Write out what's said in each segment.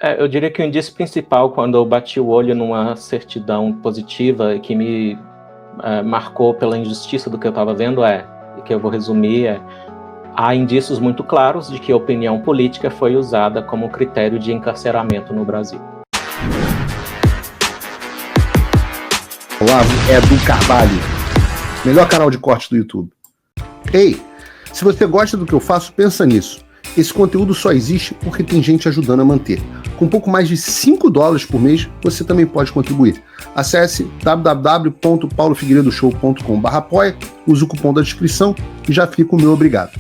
Eu diria que o indício principal, quando eu bati o olho numa certidão positiva que me marcou pela injustiça do que eu estava vendo e que eu vou resumir, há indícios muito claros de que a opinião política foi usada como critério de encarceramento no Brasil. Olá, Edu Carvalho, melhor canal de corte do YouTube. Ei, se você gosta do que eu faço, pensa nisso. Esse conteúdo só existe porque tem gente ajudando a manter. Com pouco mais de $5 por mês, você também pode contribuir. Acesse www.paulofigueiredoshow.com/apoia, use o cupom da descrição e já fica o meu obrigado.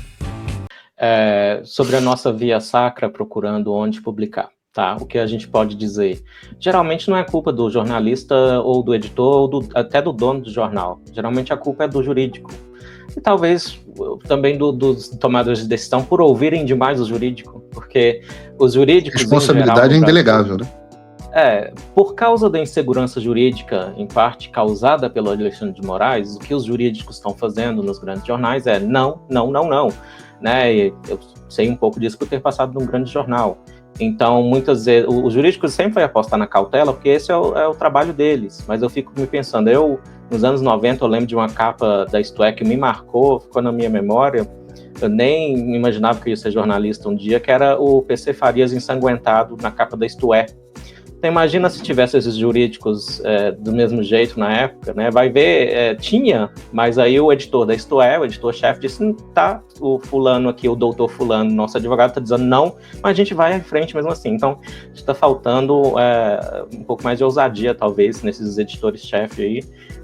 Sobre a nossa via sacra procurando onde publicar, tá? O que a gente pode dizer? Geralmente não é culpa do jornalista ou do editor ou até do dono do jornal. Geralmente a culpa é do jurídico. E talvez também dos tomadores de decisão por ouvirem demais o jurídico, porque os jurídicos... Responsabilidade é indelegável, né? Por causa da insegurança jurídica, em parte causada pelo Alexandre de Moraes, o que os jurídicos estão fazendo nos grandes jornais é não, né? E eu sei um pouco disso por ter passado num grande jornal. Então, muitas vezes, os jurídicos sempre vão apostar na cautela, porque esse é o trabalho deles. Mas eu fico me pensando, nos anos 90, eu lembro de uma capa da Isto É que me marcou, ficou na minha memória. Eu nem imaginava que eu ia ser jornalista um dia, que era o PC Farias ensanguentado na capa da Isto É. Então, imagina se tivesse esses jurídicos do mesmo jeito na época, né? Vai ver, tinha, mas aí o editor da Isto É, o editor-chefe, disse, tá, o fulano aqui, o doutor fulano, nosso advogado, tá dizendo não, mas a gente vai à frente mesmo assim. Então, está faltando um pouco mais de ousadia, talvez, nesses editores-chefe aí,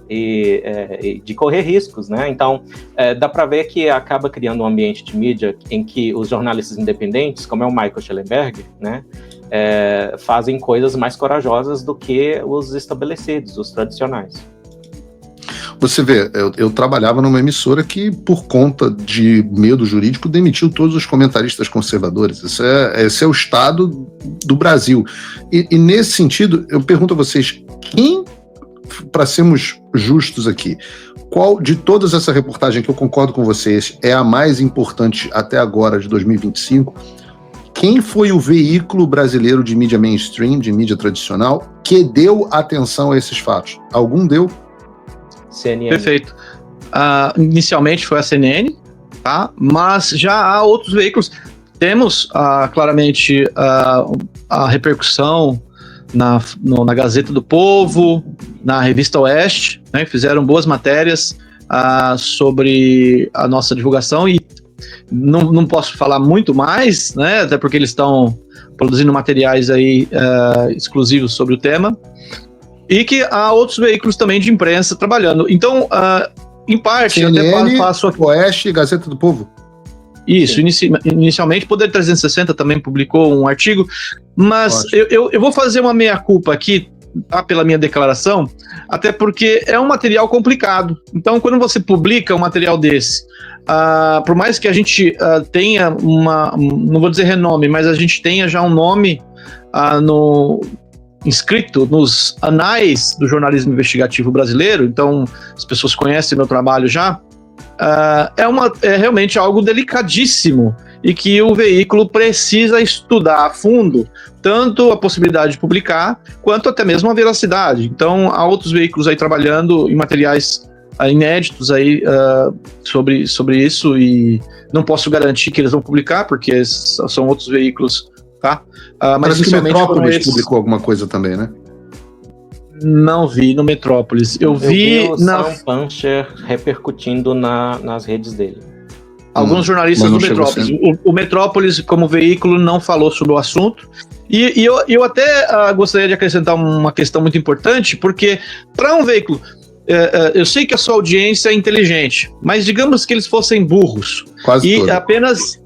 e de correr riscos, né? Então, dá para ver que acaba criando um ambiente de mídia em que os jornalistas independentes, como é o Michael Schellenberg, né, fazem coisas mais corajosas do que os estabelecidos, os tradicionais. Você vê, eu trabalhava numa emissora que, por conta de medo jurídico, demitiu todos os comentaristas conservadores. Esse é o estado do Brasil. E nesse sentido, eu pergunto a vocês, quem, para sermos justos aqui, qual de todas essa reportagem que eu concordo com vocês é a mais importante até agora, de 2025, quem foi o veículo brasileiro de mídia mainstream, de mídia tradicional, que deu atenção a esses fatos? Algum deu? CNN. Perfeito. Inicialmente foi a CNN, tá? Mas já há outros veículos. Temos claramente a repercussão na Gazeta do Povo, na Revista Oeste, né? Fizeram boas matérias sobre a nossa divulgação e não posso falar muito mais, né? Até porque eles estão produzindo materiais aí exclusivos sobre o tema. E que há outros veículos também de imprensa trabalhando. Então, em parte, CNN, eu até passo aqui. Oeste e Gazeta do Povo. Isso, inicialmente, Poder 360 também publicou um artigo, mas eu vou fazer uma meia-culpa aqui, tá, pela minha declaração, até porque é um material complicado. Então, quando você publica um material desse, por mais que a gente tenha não vou dizer renome, mas a gente tenha já um nome inscrito nos anais do jornalismo investigativo brasileiro, então as pessoas conhecem meu trabalho já, é realmente algo delicadíssimo e que o veículo precisa estudar a fundo, tanto a possibilidade de publicar, quanto até mesmo a veracidade. Então há outros veículos aí trabalhando em materiais inéditos aí sobre isso, e não posso garantir que eles vão publicar, porque são outros veículos, tá? Mas parece que Metrópolis publicou alguma coisa também, né? Não vi no Metrópolis. Eu vi o Sam Puncher repercutindo nas redes dele. Alguns jornalistas do Metrópolis. O Metrópolis, como veículo, não falou sobre o assunto. E eu até gostaria de acrescentar uma questão muito importante, porque para um veículo... eu sei que a sua audiência é inteligente, mas digamos que eles fossem burros. Quase todo. Apenas...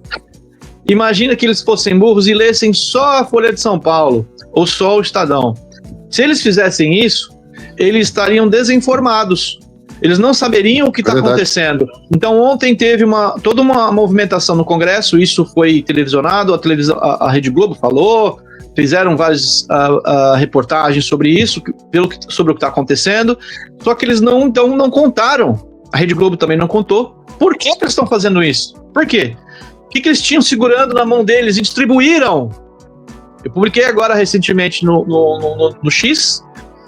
Imagina que eles fossem burros e lessem só a Folha de São Paulo ou só o Estadão. Se eles fizessem isso, eles estariam desinformados. Eles não saberiam o que está acontecendo. Então, ontem teve toda uma movimentação no Congresso, isso foi televisionado, a Rede Globo falou, fizeram várias reportagens sobre isso, sobre o que está acontecendo, só que eles não contaram. A Rede Globo também não contou. Por que eles estão fazendo isso? Por quê? O que eles tinham segurando na mão deles e distribuíram? Eu publiquei agora recentemente no X,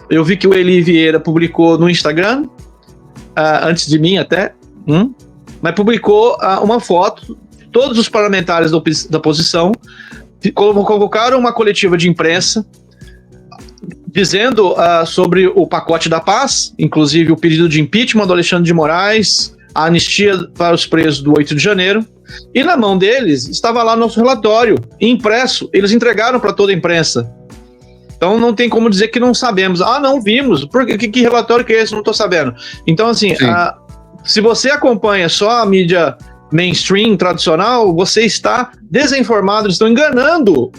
eu vi que o Eli Vieira publicou no Instagram, antes de mim até, mas publicou uma foto, todos os parlamentares da oposição convocaram uma coletiva de imprensa dizendo sobre o pacote da paz, inclusive o pedido de impeachment do Alexandre de Moraes, a anistia para os presos do 8 de janeiro, e na mão deles estava lá nosso relatório, impresso, eles entregaram para toda a imprensa. Então não tem como dizer que não sabemos. Não vimos, que relatório que é esse? Não estou sabendo. Então assim, se você acompanha só a mídia mainstream, tradicional, você está desinformado, eles estão enganando.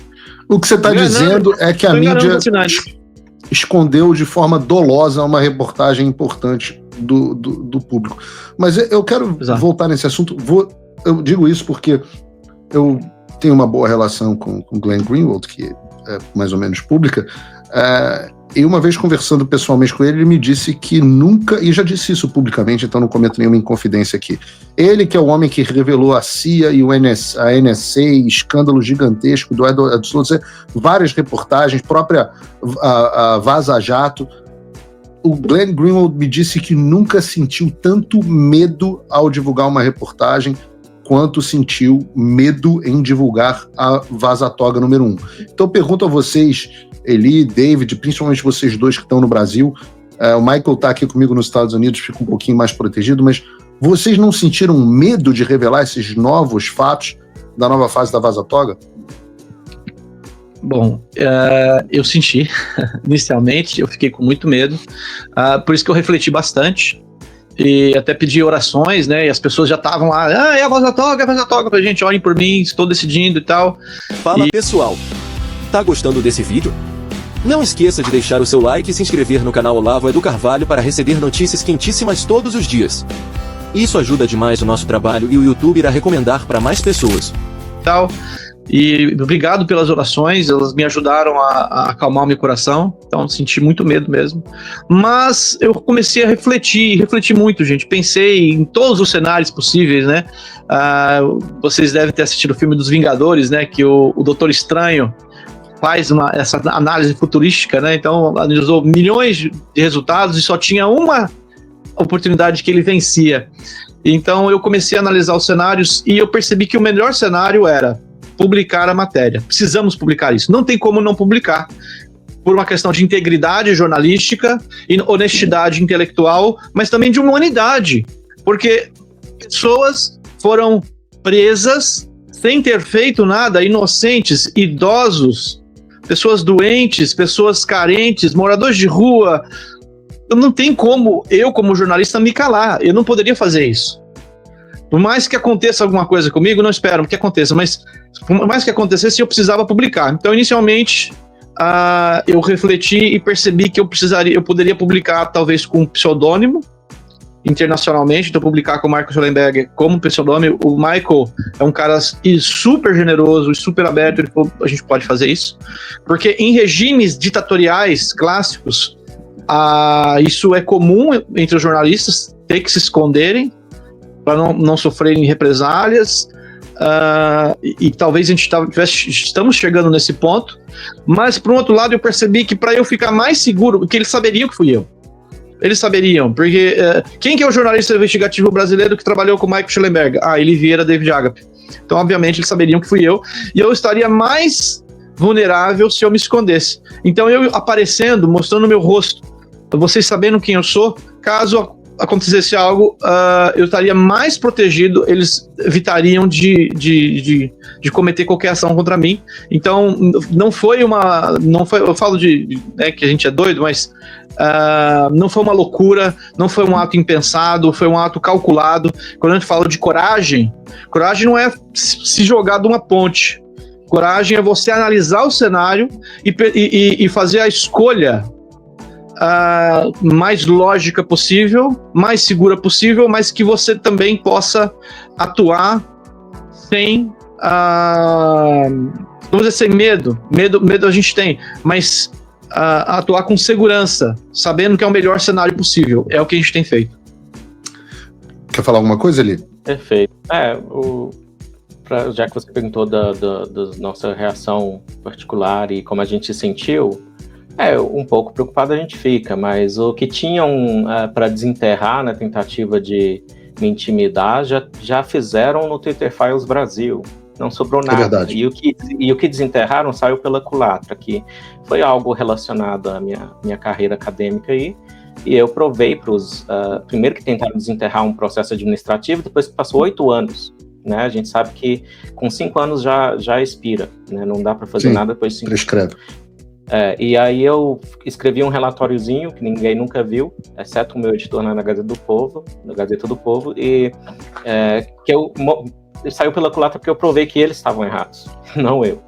O que você está dizendo é que a mídia escondeu de forma dolosa uma reportagem importante do público. Mas eu quero voltar nesse assunto. Eu digo isso porque eu tenho uma boa relação com o Glenn Greenwald, que é mais ou menos pública, e uma vez conversando pessoalmente com ele me disse que nunca, e já disse isso publicamente, então não cometo nenhuma inconfidência aqui, ele que é o homem que revelou a CIA e a NSA, escândalo gigantesco do Edward Snowden, várias reportagens, própria a Vaza Jato, o Glenn Greenwald me disse que nunca sentiu tanto medo ao divulgar uma reportagem quanto sentiu medo em divulgar a Vaza Toga número 1. Então eu pergunto a vocês, Eli, David, principalmente vocês dois que estão no Brasil, o Michael está aqui comigo nos Estados Unidos, fica um pouquinho mais protegido, mas vocês não sentiram medo de revelar esses novos fatos da nova fase da Vaza Toga? Bom, eu senti, inicialmente, eu fiquei com muito medo, por isso que eu refleti bastante, e até pedi orações, né, e as pessoas já estavam lá, é a Vaza Toga, pra gente, olhem por mim, estou decidindo e tal. Fala pessoal, tá gostando desse vídeo? Não esqueça de deixar o seu like e se inscrever no canal Olavo Edu Carvalho para receber notícias quentíssimas todos os dias. Isso ajuda demais o nosso trabalho e o YouTube irá recomendar para mais pessoas. Tal. E obrigado pelas orações, elas me ajudaram a acalmar o meu coração, então senti muito medo mesmo. Mas eu comecei a refletir muito, gente. Pensei em todos os cenários possíveis, né? Vocês devem ter assistido o filme dos Vingadores, né? Que o Doutor Estranho faz essa análise futurística, né? Então analisou milhões de resultados e só tinha uma oportunidade que ele vencia. Então eu comecei a analisar os cenários e eu percebi que o melhor cenário era publicar a matéria. Precisamos publicar isso. Não tem como não publicar. Por uma questão de integridade jornalística e honestidade intelectual, mas também de humanidade. Porque pessoas foram presas sem ter feito nada, inocentes, idosos, pessoas doentes, pessoas carentes, moradores de rua. Não tem como eu, como jornalista, me calar. Eu não poderia fazer isso. Por mais que aconteça alguma coisa comigo, não espero que aconteça, mas por mais que acontecesse, eu precisava publicar. Então, inicialmente, eu refleti e percebi que eu poderia publicar talvez com um pseudônimo internacionalmente, então publicar com o Marco Schellenberger como pseudônimo. O Michael é um cara super generoso e super aberto, ele falou, a gente pode fazer isso, porque em regimes ditatoriais clássicos, isso é comum entre os jornalistas, ter que se esconderem para não sofrerem represálias, e talvez a gente estamos chegando nesse ponto, mas por um outro lado eu percebi que para eu ficar mais seguro, que eles saberiam que fui eu. Eles saberiam, porque quem que é o jornalista investigativo brasileiro que trabalhou com o Michael Schellenberger? Eli Vieira, David Agape. Então, obviamente, eles saberiam que fui eu, e eu estaria mais vulnerável se eu me escondesse. Então, eu aparecendo, mostrando meu rosto, vocês sabendo quem eu sou, caso acontecesse algo, eu estaria mais protegido, eles evitariam de cometer qualquer ação contra mim. Então, não foi, eu falo que a gente é doido, mas não foi uma loucura, não foi um ato impensado, foi um ato calculado. Quando a gente fala de coragem não é se jogar de uma ponte. Coragem é você analisar o cenário e fazer a escolha mais lógica possível, mais segura possível, mas que você também possa atuar sem, vamos dizer, sem medo. Medo a gente tem, mas atuar com segurança, sabendo que é o melhor cenário possível. É o que a gente tem feito. Quer falar alguma coisa, Eli? Perfeito. já que você perguntou da nossa reação particular e como a gente se sentiu, um pouco preocupado a gente fica, mas o que tinham para desenterrar na tentativa de me intimidar já fizeram no Twitter Files Brasil. Não sobrou nada. É verdade. E o que desenterraram saiu pela culatra, que foi algo relacionado à minha carreira acadêmica aí. E eu provei para os... primeiro que tentaram desenterrar um processo administrativo, depois que passou 8 anos. Né? A gente sabe que com 5 anos já expira. Né? Não dá para fazer nada depois de 5 anos. Prescreve. E aí eu escrevi um relatóriozinho que ninguém nunca viu, exceto o meu editor na Gazeta do Povo, e que saiu pela culatra porque eu provei que eles estavam errados, não eu.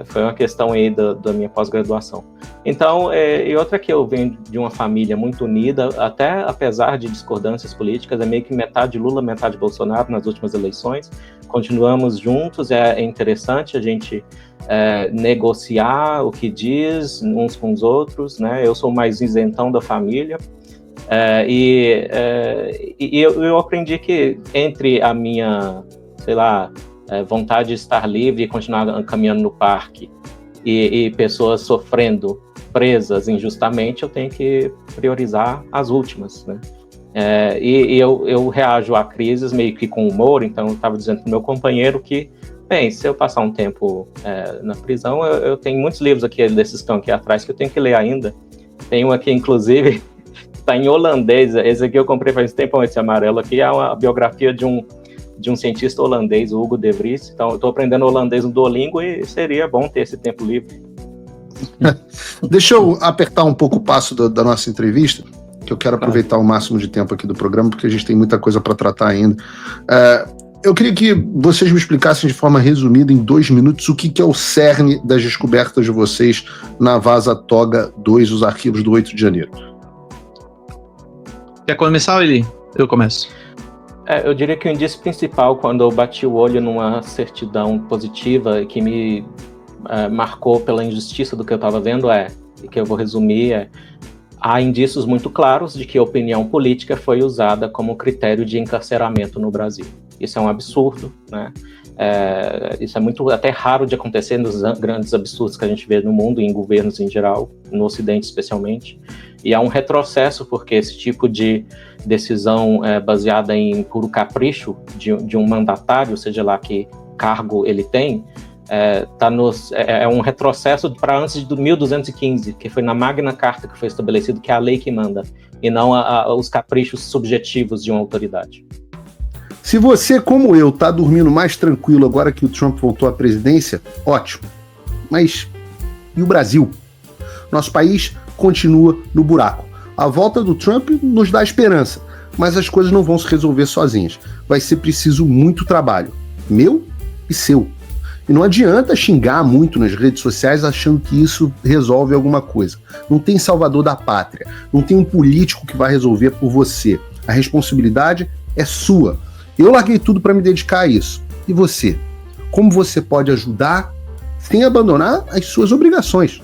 Foi uma questão aí da minha pós-graduação. Então, e outra que eu venho de uma família muito unida, até apesar de discordâncias políticas, é meio que metade Lula, metade Bolsonaro nas últimas eleições. Continuamos juntos, é interessante a gente negociar o que diz uns com os outros, né? Eu sou o mais isentão da família. Eu aprendi que entre a minha, sei lá, vontade de estar livre e continuar caminhando no parque e pessoas sofrendo, presas injustamente, eu tenho que priorizar as últimas, né? Eu reajo a crises meio que com humor, então eu estava dizendo para o meu companheiro que, bem, se eu passar um tempo na prisão, eu tenho muitos livros aqui, desses que estão aqui atrás, que eu tenho que ler ainda. Tem um aqui, inclusive, está em holandês, esse aqui eu comprei faz tempo, esse amarelo aqui, é uma biografia de um cientista holandês, o Hugo de Vries. Então, eu estou aprendendo holandês no Duolingo e seria bom ter esse tempo livre. Deixa eu apertar um pouco o passo da nossa entrevista, que eu quero aproveitar o máximo de tempo aqui do programa, porque a gente tem muita coisa para tratar ainda. Eu queria que vocês me explicassem de forma resumida, em 2 minutos, o que é o cerne das descobertas de vocês na Vaza Toga 2, os arquivos do 8 de janeiro. Quer começar, Eli? Eu começo. Eu diria que o indício principal, quando eu bati o olho numa certidão positiva que me marcou pela injustiça do que eu estava vendo, e que eu vou resumir, há indícios muito claros de que a opinião política foi usada como critério de encarceramento no Brasil. Isso é um absurdo, né? Isso é muito até raro de acontecer nos grandes absurdos que a gente vê no mundo, em governos em geral, no Ocidente especialmente. E há um retrocesso, porque esse tipo de decisão baseada em puro capricho de um mandatário, seja lá que cargo ele tem, é um retrocesso para antes de 1215, que foi na Magna Carta que foi estabelecido que é a lei que manda, e não os caprichos subjetivos de uma autoridade. Se você, como eu, está dormindo mais tranquilo agora que o Trump voltou à presidência, ótimo. Mas e o Brasil? Nosso país continua no buraco. A volta do Trump nos dá esperança, mas as coisas não vão se resolver sozinhas. Vai ser preciso muito trabalho, meu e seu. E não adianta xingar muito nas redes sociais achando que isso resolve alguma coisa. Não tem salvador da pátria, não tem um político que vai resolver por você. A responsabilidade é sua. Eu larguei tudo para me dedicar a isso. E você? Como você pode ajudar sem abandonar as suas obrigações?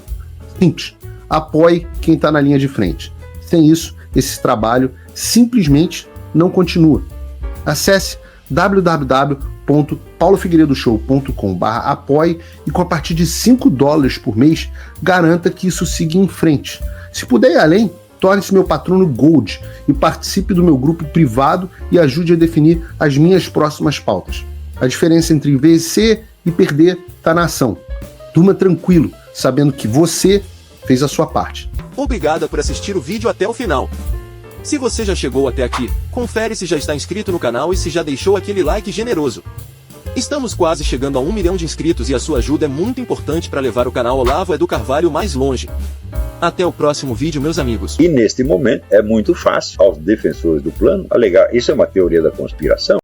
Simples. Apoie quem está na linha de frente. Sem isso, esse trabalho simplesmente não continua. Acesse www.paulofigueiredoshow.com/apoie e com a partir de $5 por mês, garanta que isso siga em frente. Se puder ir além, torne-se meu patrono Gold e participe do meu grupo privado e ajude a definir as minhas próximas pautas. A diferença entre vencer e perder está na ação. Durma tranquilo, sabendo que você fez a sua parte. Obrigado por assistir o vídeo até o final. Se você já chegou até aqui, confere se já está inscrito no canal e se já deixou aquele like generoso. Estamos quase chegando a 1 milhão de inscritos e a sua ajuda é muito importante para levar o canal Olavo do Carvalho mais longe. Até o próximo vídeo, meus amigos. E neste momento é muito fácil aos defensores do plano alegar isso é uma teoria da conspiração.